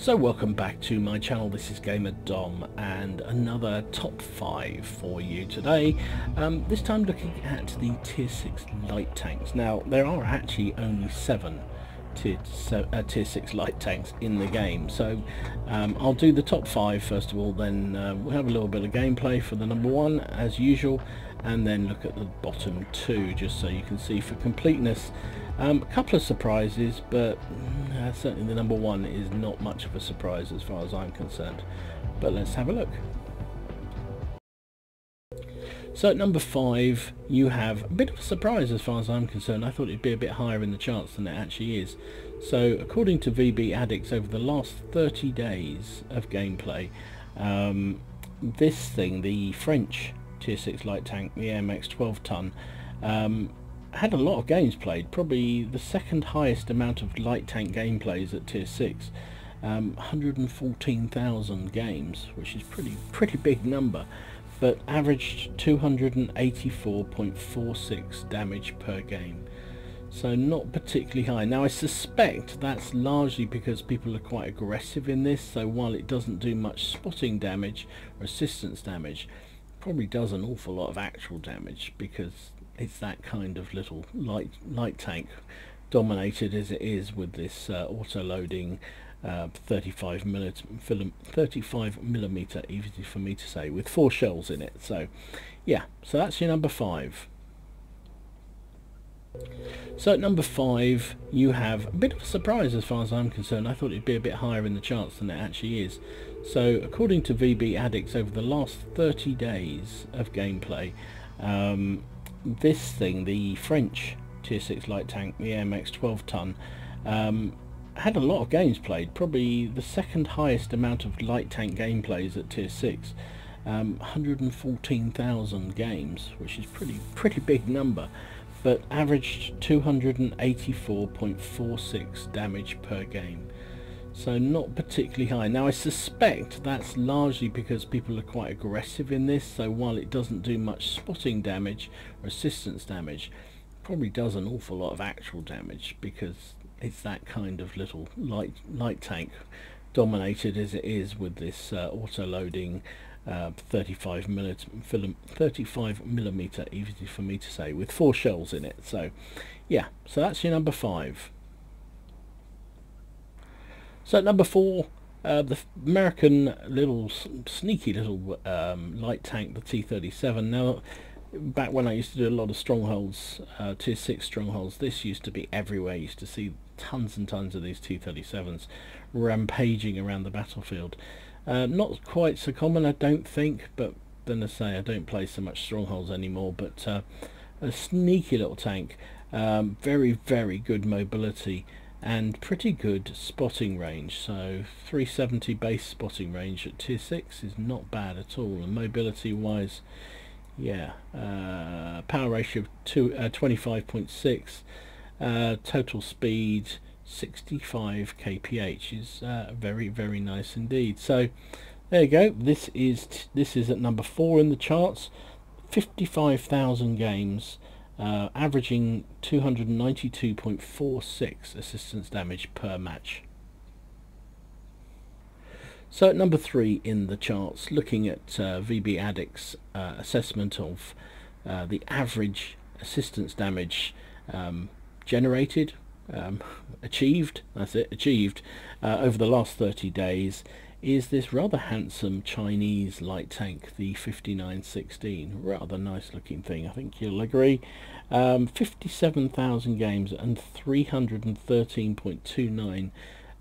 So welcome back to my channel. This is Gamer Dom and another top 5 for you today. This time looking at the tier 6 light tanks. Now there are actually only 7 tier 6 light tanks in the game, so I'll do the top 5 first of all, then we'll have a little bit of gameplay for the number 1 as usual, and then look at the bottom 2 just so you can see for completeness. A couple of surprises, but certainly the number 1 is not much of a surprise as far as I'm concerned. But let's have a look. So at number 5 you have a bit of a surprise as far as I'm concerned. I thought it'd be a bit higher in the charts than it actually is. So according to VB Addicts, over the last 30 days of gameplay, this thing, the French tier 6 light tank, the AMX 12 ton, had a lot of games played, probably the second highest amount of light tank gameplays at tier 6, 114,000 games, which is pretty big number, but averaged 284.46 damage per game, so not particularly high. Now I suspect that's largely because people are quite aggressive in this, so while it doesn't do much spotting damage or assistance damage, it probably does an awful lot of actual damage because it's that kind of little light tank, dominated as it is with this auto-loading 35 millimeter, easy for me to say, with 4 shells in it. So yeah, so that's your number 5. So at number 5 you have a bit of a surprise as far as I'm concerned. I thought it'd be a bit higher in the charts than it actually is. So according to VB Addicts, over the last 30 days of gameplay, this thing, the French tier 6 light tank, the AMX 12 ton, had a lot of games played, probably the second highest amount of light tank gameplays at tier 6, 114,000 games, which is pretty big number, but averaged 284.46 damage per game, so not particularly high. Now I suspect that's largely because people are quite aggressive in this, so while it doesn't do much spotting damage or assistance damage, it probably does an awful lot of actual damage because it's that kind of little light tank, dominated as it is with this auto-loading 35 millimeter, easy for me to say, with 4 shells in it. So yeah, so that's your number 5. So at number 4, the American sneaky little light tank, the T-37. Now, back when I used to do a lot of strongholds, tier 6 strongholds, this used to be everywhere. You used to see tons and tons of these T-37s rampaging around the battlefield. Not quite so common, I don't think, but then I say I don't play so much strongholds anymore. But a sneaky little tank, very good mobility and pretty good spotting range. So 370 base spotting range at tier 6 is not bad at all, and mobility wise, yeah, power ratio of 25.6, total speed 65 kph is very nice indeed. So there you go. This is at number 4 in the charts, 55,000 games, averaging 292.46 assistance damage per match. So at number 3 in the charts, looking at VB Addicts assessment of the average assistance damage generated, achieved, that's it, achieved over the last 30 days, is this rather handsome Chinese light tank, the 5916. Rather nice looking thing, I think you'll agree. 57,000 games and 313.29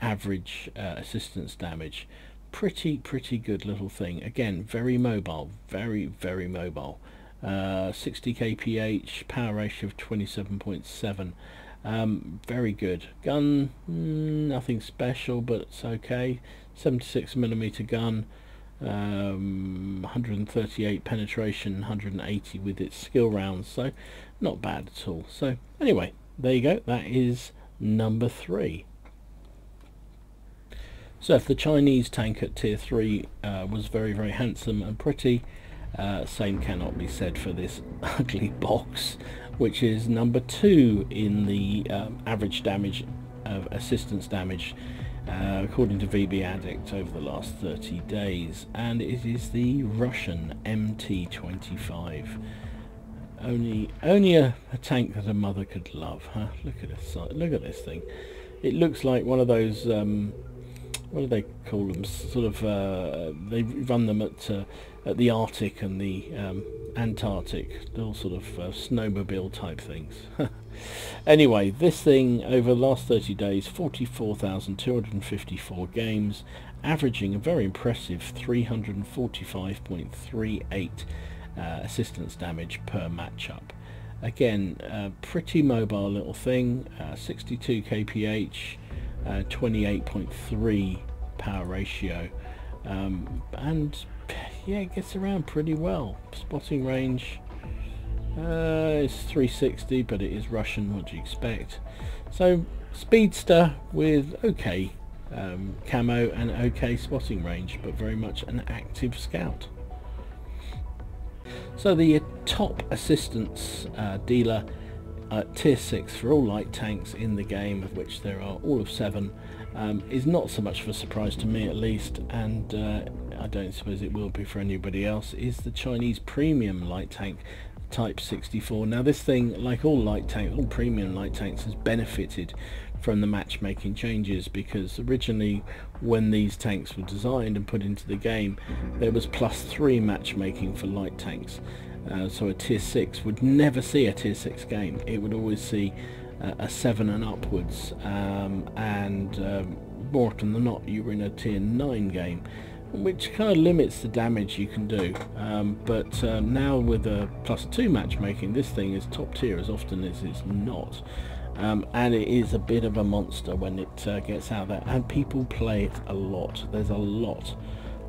average assistance damage. Pretty good little thing. Again, very mobile, very mobile. 60 kph, power ratio of 27.7. Very good gun, nothing special, but it's okay. 76 millimeter gun, 138 penetration, 180 with its skill rounds, so not bad at all. So anyway, there you go, that is number 3. So if the Chinese tank at tier 3 was very handsome and pretty, same cannot be said for this ugly box, which is number 2 in the average damage of assistance damage according to VB Addict, over the last 30 days, and it is the Russian MT-25. Only a tank that a mother could love, huh? Look at this! Look at this thing. It looks like one of those. What do they call them? Sort of. They run them at the Arctic and the Antarctic. Little sort of snowmobile type things. Anyway, this thing over the last 30 days, 44,254 games, averaging a very impressive 345.38 assistance damage per matchup. Again, pretty mobile little thing, 62 kph, 28.3 power ratio, and yeah, it gets around pretty well. Spotting range, it's 360, but it is Russian, what do you expect? So speedster with okay camo and okay spotting range, but very much an active scout. So the top assistance dealer at tier 6 for all light tanks in the game, of which there are all of 7, is not so much of a surprise to me, at least, and I don't suppose it will be for anybody else, is the Chinese premium light tank Type 64. Now this thing, like all light tanks, all premium light tanks, has benefited from the matchmaking changes, because originally when these tanks were designed and put into the game, there was +3 matchmaking for light tanks. So a tier 6 would never see a tier 6 game. It would always see a 7 and upwards, and more often than not you were in a tier 9 game, which kind of limits the damage you can do. But now with a +2 matchmaking, this thing is top tier as often as it's not. And it is a bit of a monster when it gets out there, and people play it a lot. There's a lot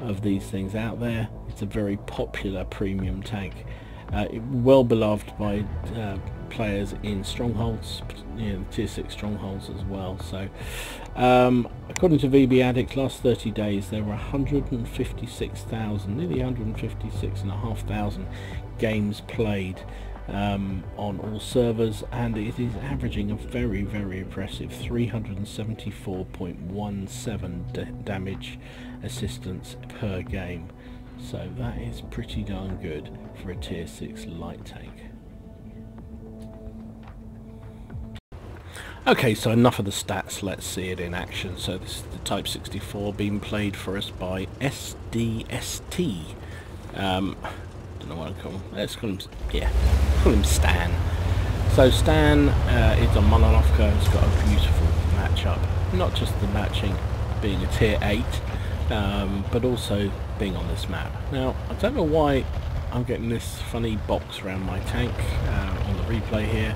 of these things out there. It's a very popular premium tank, well beloved by players in strongholds, you know, tier 6 strongholds as well. So according to VB Addict, last 30 days there were 156,000, nearly 156,500 games played on all servers, and it is averaging a very, very impressive 374.17 damage assistance per game. So that is pretty darn good for a tier 6 light tank. Okay, so enough of the stats, let's see it in action. So this is the Type 64 being played for us by SDST. Don't know what I call him. Let's call him, yeah, call him Stan. So Stan is a Monolovka. He's got a beautiful matchup. Not just the matching being a tier 8, but also being on this map. Now, I don't know why I'm getting this funny box around my tank on the replay here.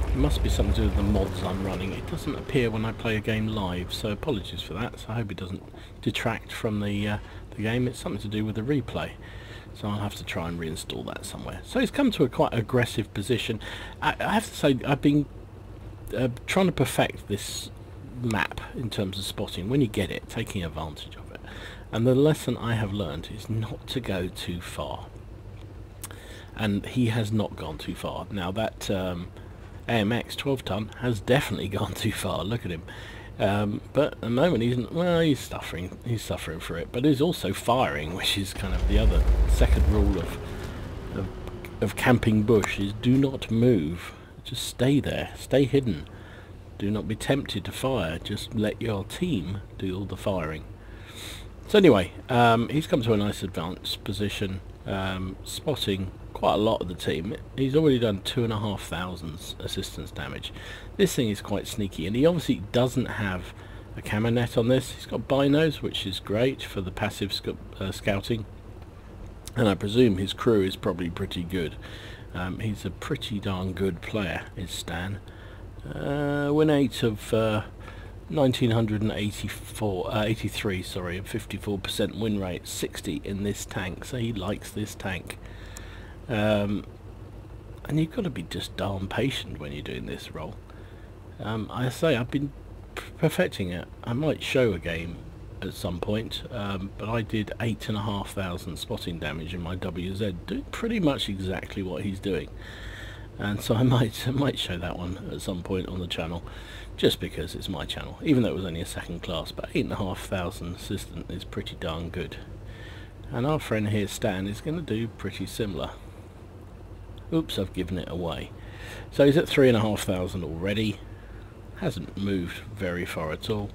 It must be something to do with the mods I'm running. It doesn't appear when I play a game live, so apologies for that. So I hope it doesn't detract from the game. It's something to do with the replay. So I'll have to try and reinstall that somewhere. So he's come to a quite aggressive position. I have to say, I've been trying to perfect this map in terms of spotting. When you get it, taking advantage of it. And the lesson I have learned is not to go too far. And he has not gone too far. Now that AMX 12 ton has definitely gone too far. Look at him. But at the moment he's suffering for it, but he's also firing, which is kind of the other second rule of camping bush, is do not move, just stay there, stay hidden, do not be tempted to fire, just let your team do all the firing. So anyway, he's come to a nice advanced position, spotting quite a lot of the team. He's already done 2,500 assistance damage. This thing is quite sneaky, and he obviously doesn't have a camo net on this. He's got binos, which is great for the passive scouting, and I presume his crew is probably pretty good. He's a pretty darn good player, is Stan. Win 8 of 1983, sorry, and 54% win rate, 60 in this tank, so he likes this tank. And you've got to be just darn patient when you're doing this role. I say I've been perfecting it. I might show a game at some point, but I did 8,500 spotting damage in my WZ, doing pretty much exactly what he's doing. and so I might show that one at some point on the channel, just because it's my channel, even though it was only a second class. But 8,500 assistant is pretty darn good. And our friend here, Stan, is going to do pretty similar. Oops, I've given it away. So he's at 3,500 already. Hasn't moved very far at all.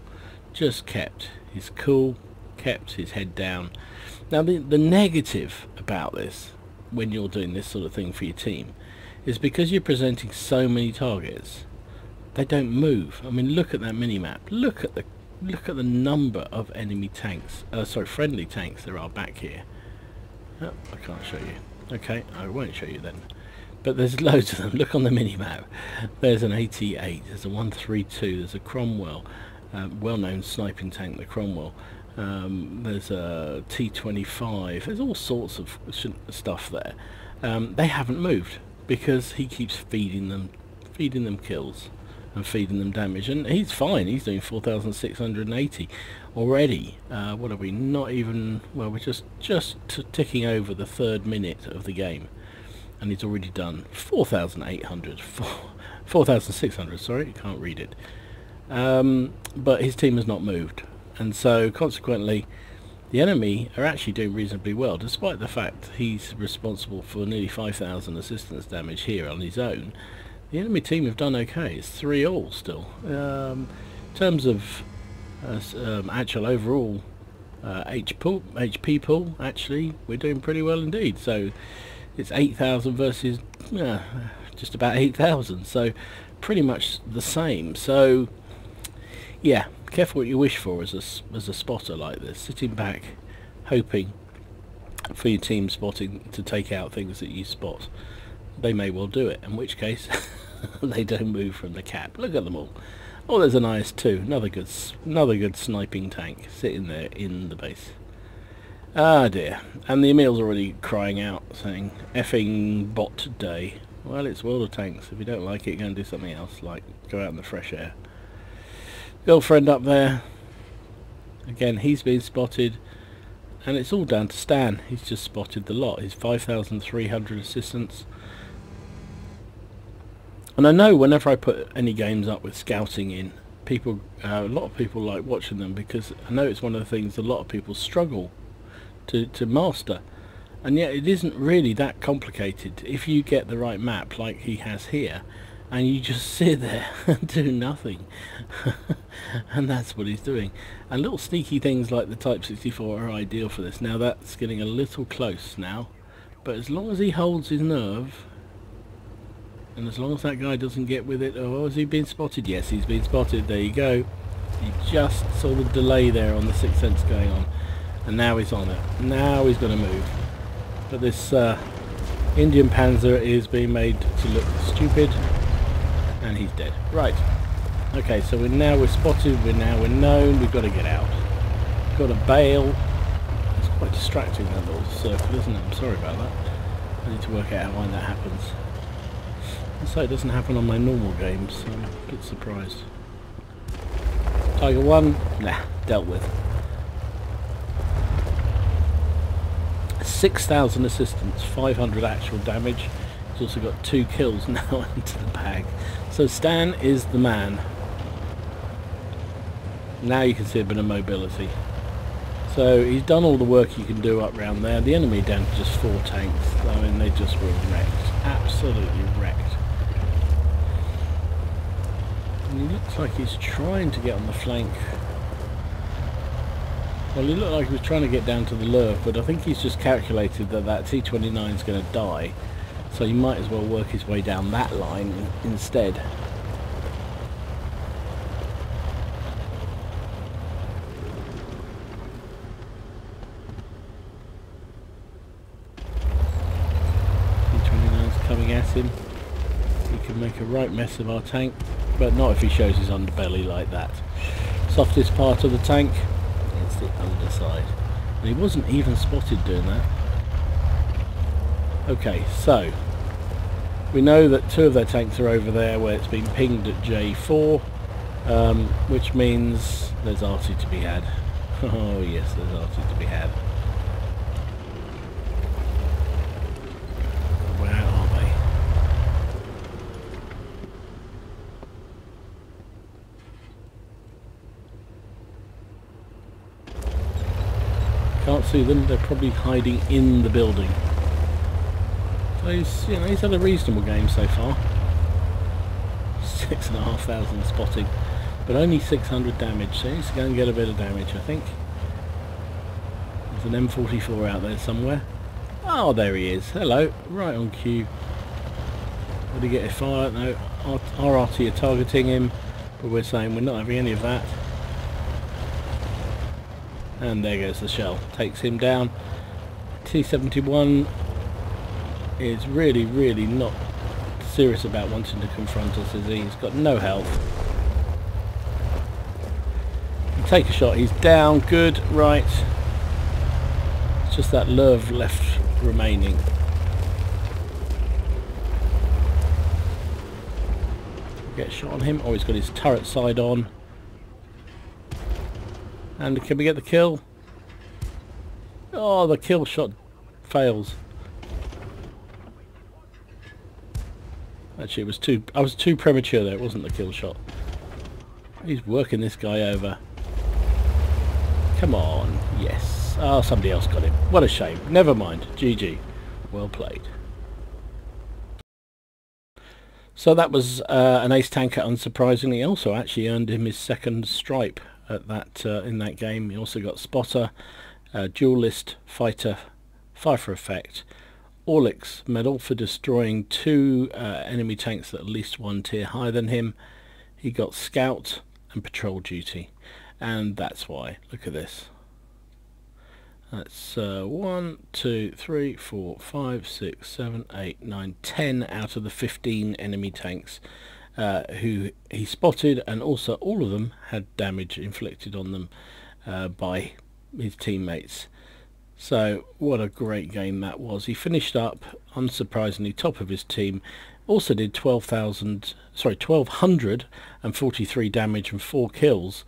Just kept his cool, kept his head down. Now the negative about this, when you're doing this sort of thing for your team, is because you're presenting so many targets, they don't move. I mean, look at that mini-map. Look at the number of enemy tanks, friendly tanks there are back here. Oh, I can't show you. Okay, I won't show you then. But there's loads of them. Look on the mini-map. There's an 88, there's a 132, there's a Cromwell, well-known sniping tank, the Cromwell. There's a T25. There's all sorts of stuff there. They haven't moved because he keeps feeding them kills and feeding them damage, and he's fine. He's doing 4,680 already. What are we? Not even. Well, we're just ticking over the 3rd minute of the game, and he's already done 4,600. Sorry, can't read it. But his team has not moved, and so consequently the enemy are actually doing reasonably well, despite the fact he's responsible for nearly 5,000 assistance damage here on his own. The enemy team have done okay. It's 3-all still. In terms of actual overall HP pool, actually we're doing pretty well indeed. So it's 8,000 versus just about 8,000, so pretty much the same. So yeah, careful what you wish for as a spotter like this, sitting back hoping for your team spotting to take out things that you spot. They may well do it, in which case they don't move from the cap. Look at them all. Oh, there's an IS-2, another good sniping tank sitting there in the base. Ah dear, and the Emil's already crying out saying effing bot day. Well, it's World of Tanks. If you don't like it, go and do something else, like go out in the fresh air. Girlfriend up there again, he's been spotted, and it's all down to Stan. He's just spotted the lot. His 5,300 assistants. And I know whenever I put any games up with scouting in, people, a lot of people like watching them, because I know it's one of the things a lot of people struggle to master, and yet it isn't really that complicated if you get the right map like he has here, and you just sit there and do nothing. And that's what he's doing. And little sneaky things like the Type 64 are ideal for this. Now that's getting a little close now, but as long as he holds his nerve, and as long as that guy doesn't get with it. Oh, has he been spotted? Yes, he's been spotted. There you go. You just saw the delay there on the Sixth Sense going on, and now he's on it. Now he's going to move. But this Indian Panzer is being made to look stupid, and he's dead. Right. Okay, so we're spotted. We're known. We've got to get out. Got to bail. It's quite distracting, that little circle, isn't it? I'm sorry about that. I need to work out why that happens. So it doesn't happen on my normal games, so I'm a bit surprised. Tiger 1, nah, dealt with. 6,000 assistance, 500 actual damage. He's also got 2 kills now into the bag. So Stan is the man. Now you can see a bit of mobility. So he's done all the work he can do up round there. The enemy down to just 4 tanks. I mean, they just were wrecked. Absolutely wrecked. And he looks like he's trying to get on the flank. Well, he looked like he was trying to get down to the Lurv, but I think he's just calculated that that T-29 is going to die, so he might as well work his way down that line instead. T-29's coming at him. He can make a right mess of our tank, but not if he shows his underbelly like that. Softest part of the tank is the underside, and he wasn't even spotted doing that. Okay, so we know that 2 of their tanks are over there where it's been pinged at J4, which means there's arty to be had. Oh yes, there's arty to be had. Where are they? can't see them. They're probably hiding in the building. So he's, you know, he's had a reasonable game so far. 6,500 spotting, but only 600 damage. So he's going to get a bit of damage, I think. There's an M44 out there somewhere. Oh, there he is. Hello, right on cue. Did he get a fire? No, our RT are targeting him, but we're saying we're not having any of that. And there goes the shell. Takes him down. T-71 is really, really not serious about wanting to confront us, is he? He's got no health. Take a shot. He's down. Good. Right. It's just that lurv left remaining. Get a shot on him. Oh, he's got his turret side on. And can we get the kill? Oh, the kill shot fails. Actually, I was too premature there. It wasn't the kill shot. He's working this guy over. Come on. Yes. Oh, somebody else got him. What a shame. Never mind. GG. Well played. So that was an ace tanker, unsurprisingly. Also actually earned him his second stripe at that in that game. He also got spotter, duelist, fighter, fire for effect, Orlick's medal for destroying 2 enemy tanks that are at least 1 tier higher than him. He got scout and patrol duty, and that's why. Look at this. That's 1, 2, 3, 4, 5, 6, 7, 8, 9, 10 out of the 15 enemy tanks who he spotted, and also all of them had damage inflicted on them by his teammates. So what a great game that was. He finished up, unsurprisingly, top of his team. Also did 1,243 damage and 4 kills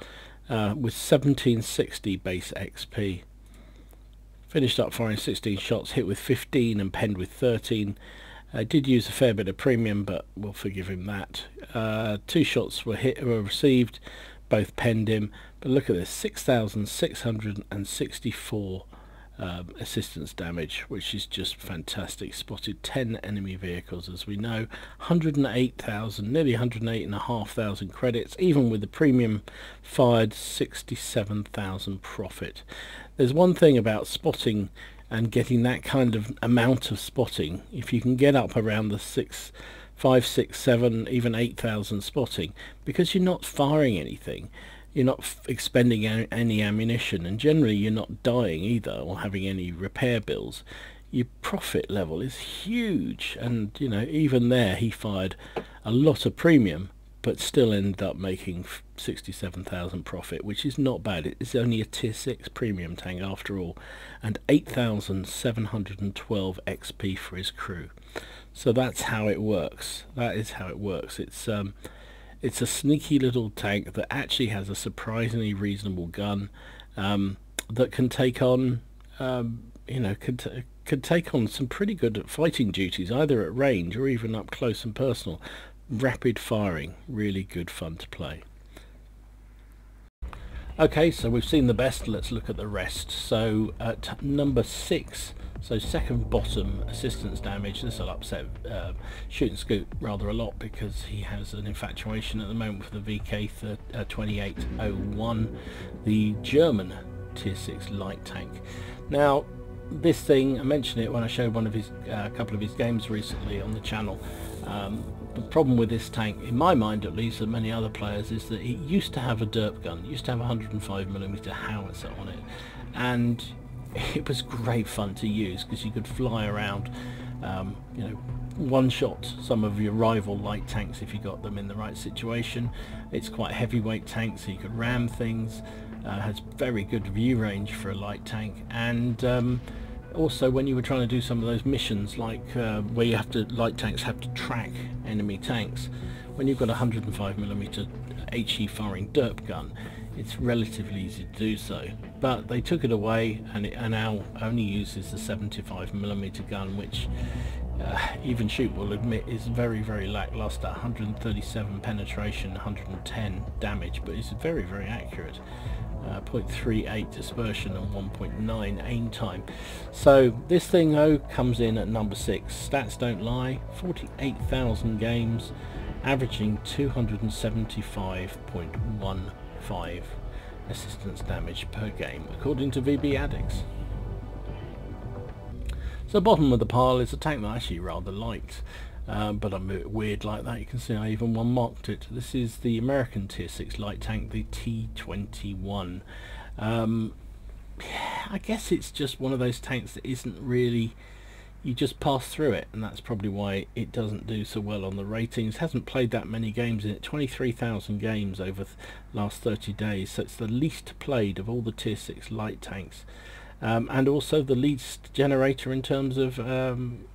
with 1760 base XP. Finished up firing 16 shots, hit with 15 and penned with 13. Did use a fair bit of premium, but we'll forgive him that. 2 shots were received, both penned him. But look at this, 6,664 assistance damage, which is just fantastic. Spotted 10 enemy vehicles, as we know. 108,000, nearly 108,500 credits. Even with the premium fired, 67,000 profit. There's one thing about spotting and getting that kind of amount of spotting. If you can get up around the 5, 6, 7, even 8,000 spotting, because you're not firing anything, you're not expending any ammunition, and generally you're not dying either or having any repair bills, your profit level is huge. And you know, even there he fired a lot of premium but still ended up making 67,000 profit, which is not bad. It's only a tier 6 premium tank after all, and 8,712 XP for his crew. So that's how it works. That is how it works. It's a sneaky little tank that actually has a surprisingly reasonable gun that can take on, you know, could take on some pretty good fighting duties, either at range or even up close and personal. Rapid firing, really good fun to play. Okay, so we've seen the best, let's look at the rest. So at number 6, so second bottom, assistance damage. This will upset Shoot and Scoot rather a lot, because he has an infatuation at the moment for the VK2801, the German tier 6 light tank. Now this thing, I mentioned it when I showed one of his couple of his games recently on the channel. The problem with this tank, in my mind at least, and many other players, is that it used to have a derp gun. It used to have a 105mm howitzer on it, and it was great fun to use because you could fly around, you know, one-shot some of your rival light tanks if you got them in the right situation. It's quite a heavyweight tank, so you could ram things. Has very good view range for a light tank, and also when you were trying to do some of those missions, like where you have to, light tanks have to track enemy tanks, when you've got a 105mm HE firing derp gun, it's relatively easy to do so. But they took it away, and it now only uses the 75mm gun, which even shoot will admit is very, very lackluster. 137 penetration, 110 damage, but it's very, very accurate. 0.38 dispersion and 1.9 aim time. So this thing though comes in at number 6. Stats don't lie. 48,000 games, averaging 275.15 assistance damage per game, according to VB Addicts. So bottom of the pile is a tank that I actually rather liked, but I'm a bit weird like that. You can see I even one-marked it. This is the American Tier 6 light tank, the T21. I guess it's just one of those tanks that isn't really, you just pass through it, and that's probably why it doesn't do so well on the ratings. Hasn't played that many games in it, 23,000 games over the last 30 days, so it's the least played of all the Tier 6 light tanks. And also the least generator in terms of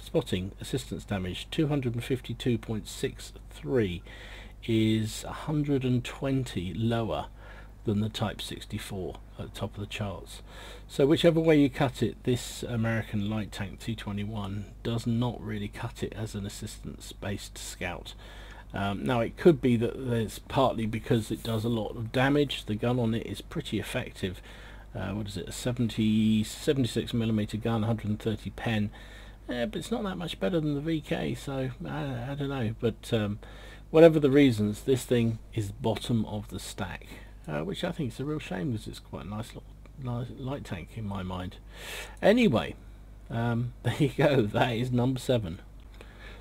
spotting assistance damage. 252.63 is 120 lower than the Type 64 at the top of the charts. So whichever way you cut it, this American light tank T21 does not really cut it as an assistance based scout. Now it could be that there's partly because it does a lot of damage. The gun on it is pretty effective. What is it, a 76mm gun, 130 pen, but it's not that much better than the VK, so I don't know. But whatever the reasons, this thing is bottom of the stack, which I think is a real shame because it's quite a nice little light tank in my mind. Anyway, there you go, that is number 7.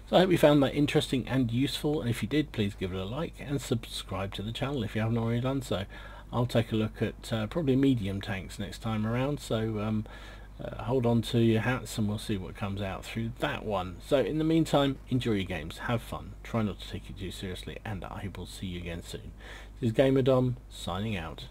So I hope you found that interesting and useful, and if you did, please give it a like and subscribe to the channel if you haven't already done so. I'll take a look at probably medium tanks next time around, so hold on to your hats and we'll see what comes out through that one. So in the meantime, enjoy your games, have fun, try not to take it too seriously, and I will see you again soon. This is GamerDom signing out.